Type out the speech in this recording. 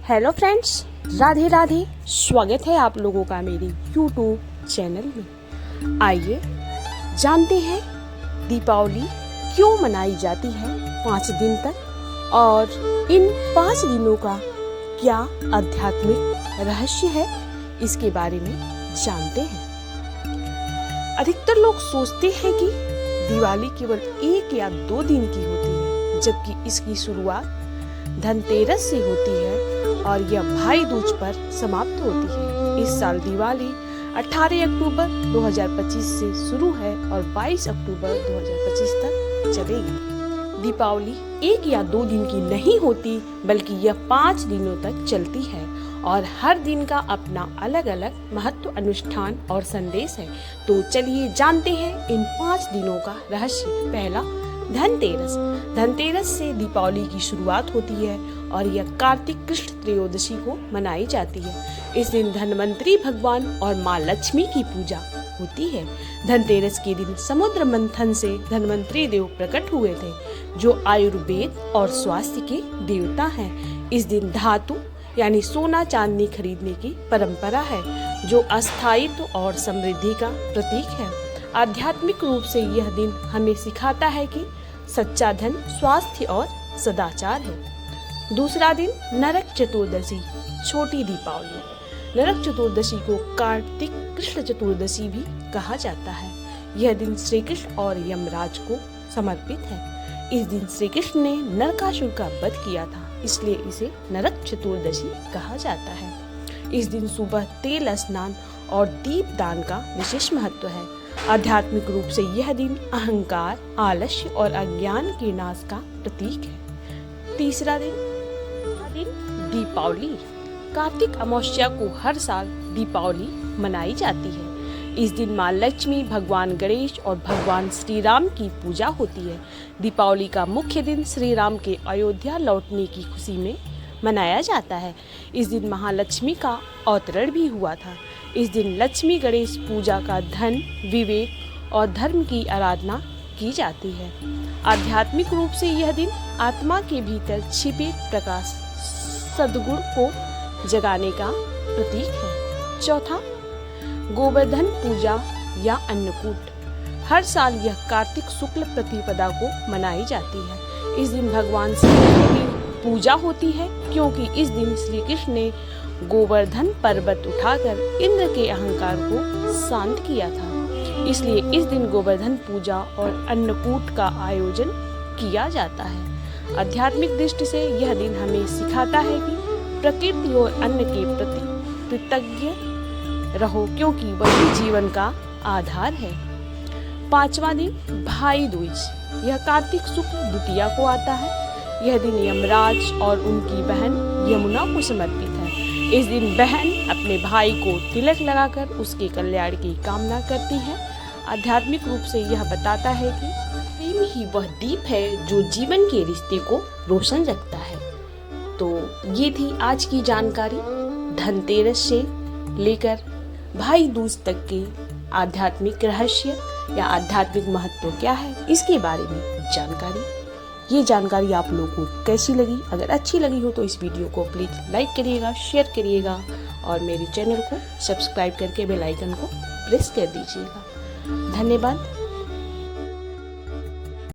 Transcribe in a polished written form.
Hello friends, Radhe Radhe. स्वागत है आप लोगों का मेरे यूट्यूब चैनल में। आइए जानते हैं दीपावली क्यों मनाई जाती है 5 दिन तक और इन 5 दिनों का क्या आध्यात्मिक रहस्य है, इसके बारे में जानते हैं। अधिकतर लोग सोचते हैं कि दिवाली केवल 1 या 2 दिन की होती है, जबकि इसकी शुरुआत धनतेरस से होती है और यह भाई दूज पर समाप्त होती है। इस साल दिवाली 18 अक्टूबर 2025 से शुरू है और 22 अक्टूबर 2025 तक चलेगी। दीपावली 1 या 2 दिन की नहीं होती, बल्कि यह 5 दिनों तक चलती है और हर दिन का अपना अलग अलग महत्व, अनुष्ठान और संदेश है। तो चलिए जानते हैं इन 5 दिनों का रहस्य। पहला, धनतेरस। धनतेरस से दीपावली की शुरुआत होती है और यह कार्तिक कृष्ण त्रयोदशी को मनाई जाती है। इस दिन धनवंतरी भगवान और माँ लक्ष्मी की पूजा होती है। धनतेरस के दिन समुद्र मंथन से धनवंतरी देव प्रकट हुए थे, जो आयुर्वेद और स्वास्थ्य के देवता हैं। इस दिन धातु यानी सोना चांदी खरीदने की परंपरा है, जो अस्थायित्व और समृद्धि का प्रतीक है। आध्यात्मिक रूप से यह दिन हमें सिखाता है कि सच्चा धन स्वास्थ्य और सदाचार है। दूसरा दिन, नरक चतुर्दशी, छोटी दीपावली। नरक चतुर्दशी को कार्तिक कृष्ण चतुर्दशी भी कहा जाता है। यह दिन श्री कृष्ण और यमराज को समर्पित है। इस दिन श्री कृष्ण ने नरकासुर का वध किया था, इसलिए इसे नरक चतुर्दशी कहा जाता है। इस दिन सुबह तेल स्नान और दीप दान का विशेष महत्व है। आध्यात्मिक रूप से यह दिन अहंकार, आलस्य और अज्ञान के नाश का प्रतीक है। तीसरा दिन, दीपावली। कार्तिक अमावस्या को हर साल दीपावली मनाई जाती है। इस दिन माँ लक्ष्मी, भगवान गणेश और भगवान श्री राम की पूजा होती है। दीपावली का मुख्य दिन श्री राम के अयोध्या लौटने की खुशी में मनाया जाता है। इस दिन महालक्ष्मी का अवतरण भी हुआ था। इस दिन लक्ष्मी गणेश पूजा का धन, विवेक और धर्म की आराधना की जाती है। आध्यात्मिक रूप से यह दिन आत्मा के भीतर छिपे प्रकाश, सद्गुण को जगाने का प्रतीक है। चौथा, गोवर्धन पूजा या अन्नकूट। हर साल यह कार्तिक शुक्ल प्रतिपदा को मनाई जाती है। इस दिन भगवान श्री कृष्ण की पूजा होती है, क्योंकि इस दिन श्री कृष्ण ने गोवर्धन पर्वत उठाकर इंद्र के अहंकार को शांत किया था। इसलिए इस दिन गोवर्धन पूजा और अन्नकूट का आयोजन किया जाता है। आध्यात्मिक दृष्टि से यह दिन हमें सिखाता है कि प्रकृति और अन्न के प्रति कृतज्ञ रहो, क्योंकि वही जीवन का आधार है। 5वां दिन, भाई दूज। यह कार्तिक शुक्ल द्वितीया को आता है। यह दिन यमराज और उनकी बहन यमुना को समर्पित है। इस दिन बहन अपने भाई को तिलक लगाकर उसके कल्याण की कामना करती है। आध्यात्मिक रूप से यह बताता है कि प्रेम ही वह दीप है जो जीवन के रिश्ते को रोशन रखता है। तो ये थी आज की जानकारी। धनतेरस से लेकर भाई दूज तक के आध्यात्मिक रहस्य या आध्यात्मिक महत्व क्या है, इसके बारे में जानकारी। ये जानकारी आप लोगों को कैसी लगी? अगर अच्छी लगी हो तो इस वीडियो को प्लीज़ लाइक करिएगा, शेयर करिएगा और मेरे चैनल को सब्सक्राइब करके बेल आइकन को प्रेस कर दीजिएगा। धन्यवाद।